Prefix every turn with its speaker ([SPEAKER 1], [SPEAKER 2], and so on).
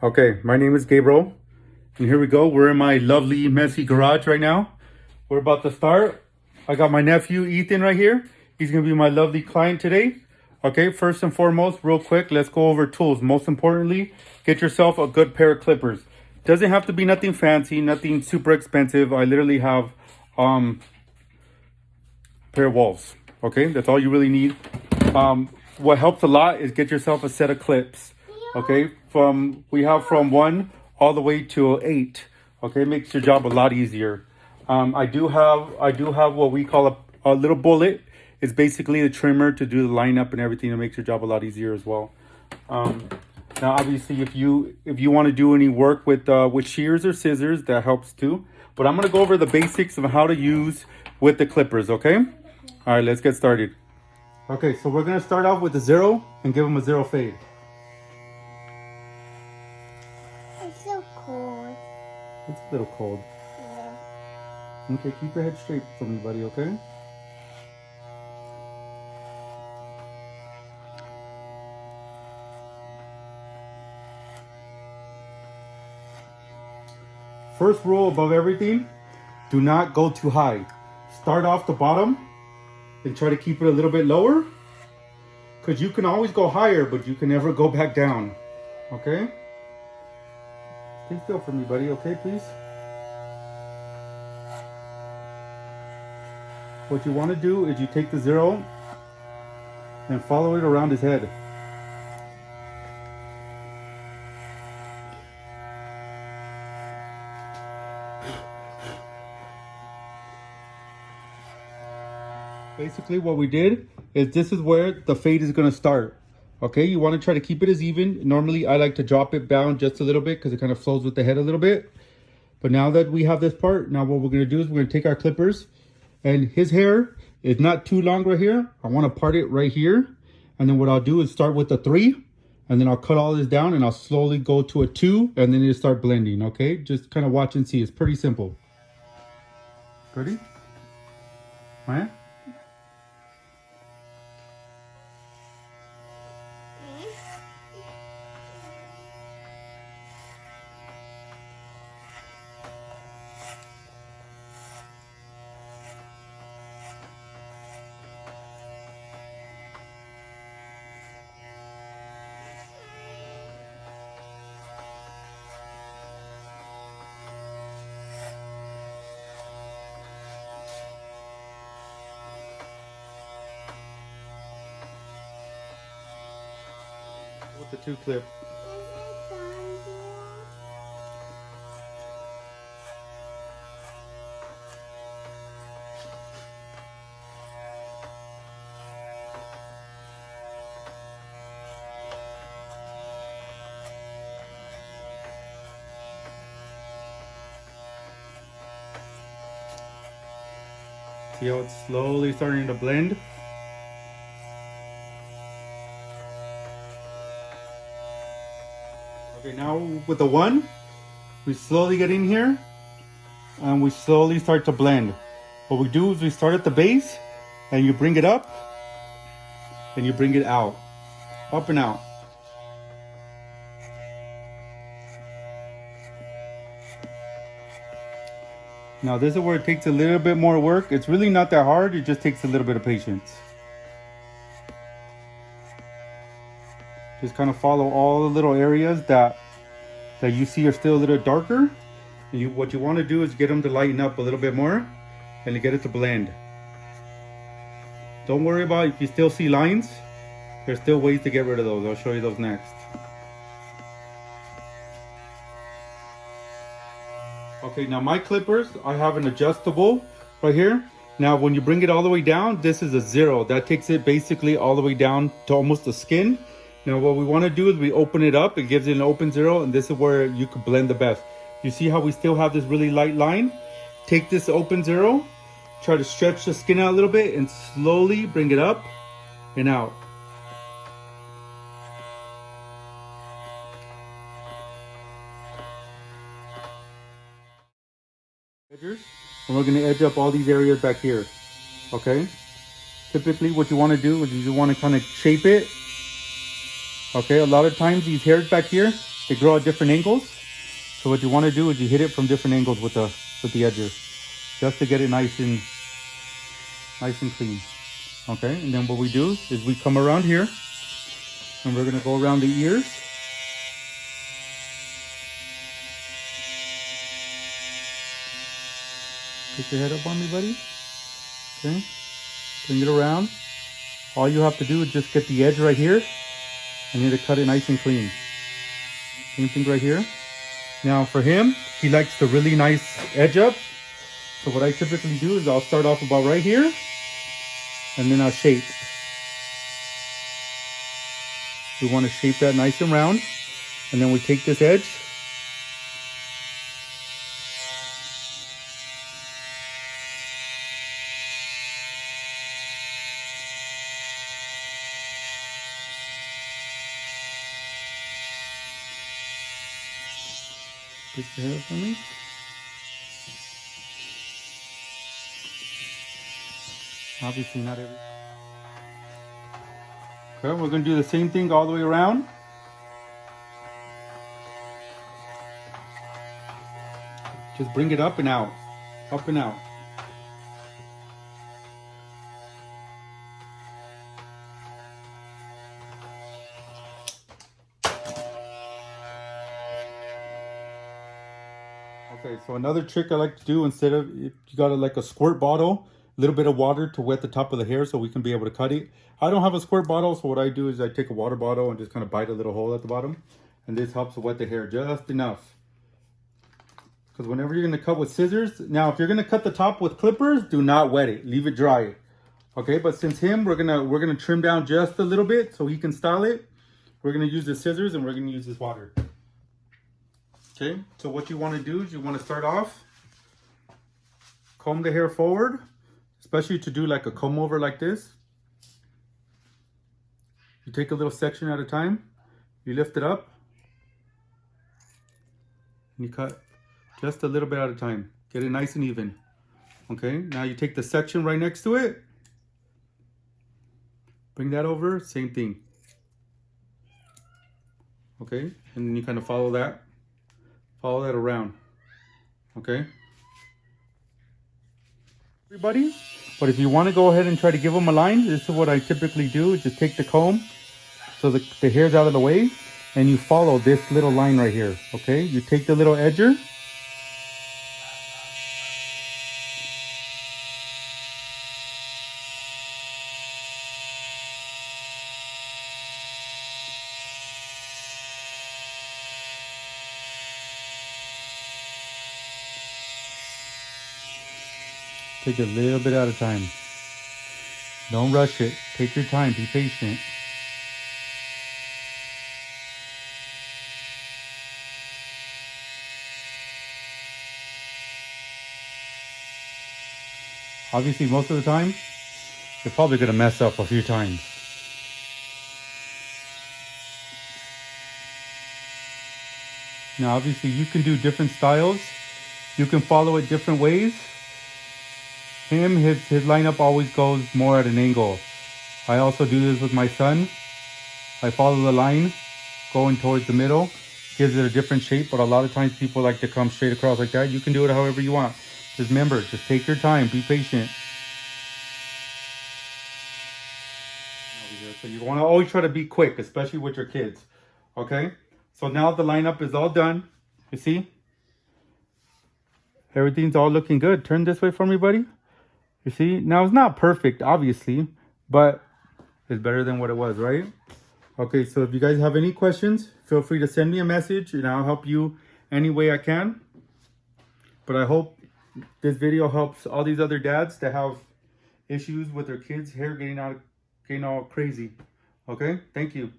[SPEAKER 1] Okay, my name is Gabriel, and here we go. We're in my lovely, messy garage right now. We're about to start. I got my nephew, Ethan, right here. He's going to be my lovely client today. Okay, first and foremost, real quick, let's go over tools. Most importantly, get yourself a good pair of clippers. Doesn't have to be nothing fancy, nothing super expensive. I literally have a pair of walls. Okay, that's all you really need. What helps a lot is get yourself a set of clips. Okay, we have from 1 all the way to 8. Okay, makes your job a lot easier. I do have what we call a little bullet. It's basically the trimmer to do the lineup and everything. It makes your job a lot easier as well. Now, obviously, if you want to do any work with shears or scissors, that helps too. But I'm gonna go over the basics of how to use with the clippers. Okay. All right, let's get started. Okay, so we're gonna start off with a 0 and give them a 0 fade.
[SPEAKER 2] It's so cold.
[SPEAKER 1] It's a little cold.
[SPEAKER 2] Yeah.
[SPEAKER 1] Okay, keep your head straight for me, buddy, okay? First rule above everything, do not go too high. Start off the bottom and try to keep it a little bit lower, because you can always go higher, but you can never go back down, okay? Stay still for me, buddy, okay, please? What you want to do is you take the 0 and follow it around his head. Basically what we did is this is where the fade is going to start. Okay, you want to try to keep it as even. Normally I like to drop it down just a little bit because it kind of flows with the head a little bit. But now that we have this part, now what we're going to do is we're going to take our clippers, and his hair is not too long right here. I want to part it right here. And then what I'll do is start with a 3, and then I'll cut all this down and I'll slowly go to a 2, and then it'll start blending. Okay, just kind of watch and see. It's pretty simple. Ready? Maya? With the 2 clip. See how it's slowly starting to blend? Okay, now with the 1, we slowly get in here and we slowly start to blend. What we do is we start at the base and you bring it up and you bring it out, up and out. Now this is where it takes a little bit more work. It's really not that hard, it just takes a little bit of patience. Just kind of follow all the little areas that you see are still a little darker. What you want to do is get them to lighten up a little bit more and to get it to blend. Don't worry about if you still see lines. There's still ways to get rid of those. I'll show you those next. Okay, now my clippers, I have an adjustable right here. Now when you bring it all the way down, this is a 0. That takes it basically all the way down to almost the skin. Now what we want to do is we open it up. It gives it an open 0, and this is where you can blend the best. You see how we still have this really light line? Take this open 0, try to stretch the skin out a little bit, and slowly bring it up and out. Edges, and we're going to edge up all these areas back here. Okay, typically what you want to do is you want to kind of shape it. Okay, a lot of times these hairs back here, they grow at different angles. So what you want to do is you hit it from different angles with the edger, just to get it nice and clean. Okay, and then what we do is we come around here, and we're gonna go around the ears. Put your head up on me, buddy. Okay, bring it around. All you have to do is just get the edge right here, and you're gonna cut it nice and clean. Same thing right here. Now for him, he likes the really nice edge up. So what I typically do is I'll start off about right here, and then I'll shape. We want to shape that nice and round, and then we take this edge, put your hair up for me. Obviously not every. Okay, we're going to do the same thing all the way around. Just bring it up and out. Up and out. Okay, so another trick I like to do, instead of, if you got like a squirt bottle, a little bit of water to wet the top of the hair so we can be able to cut it. I don't have a squirt bottle, so what I do is I take a water bottle and just kind of bite a little hole at the bottom. And this helps wet the hair just enough. Because whenever you're going to cut with scissors, now if you're going to cut the top with clippers, do not wet it. Leave it dry. Okay, but since we're gonna trim down just a little bit so he can style it. We're going to use the scissors and we're going to use this water. Okay, so what you want to do is you want to start off, comb the hair forward, especially to do like a comb over like this. You take a little section at a time, you lift it up, and you cut just a little bit at a time. Get it nice and even. Okay, now you take the section right next to it, bring that over, same thing. Okay, and then you kind of follow that around. Okay, everybody. But if you want to go ahead and try to give them a line, this is what I typically do. Just take the comb so the hair's out of the way, and you follow this little line right here. Okay, you take the little edger, take a little bit at a time. Don't rush it. Take your time. Be patient. Obviously, most of the time, you're probably going to mess up a few times. Now, obviously, you can do different styles. You can follow it different ways. His lineup always goes more at an angle. I also do this with my son. I follow the line going towards the middle. Gives it a different shape, but a lot of times people like to come straight across like that. You can do it however you want. Just remember, just take your time, be patient. So you want to always try to be quick, especially with your kids. Okay? So now the lineup is all done. You see? Everything's all looking good. Turn this way for me, buddy. You see? Now it's not perfect, obviously, but it's better than what it was, right? Okay, so if you guys have any questions, feel free to send me a message and I'll help you any way I can. But I hope this video helps all these other dads that have issues with their kids' hair getting all crazy. Okay, thank you.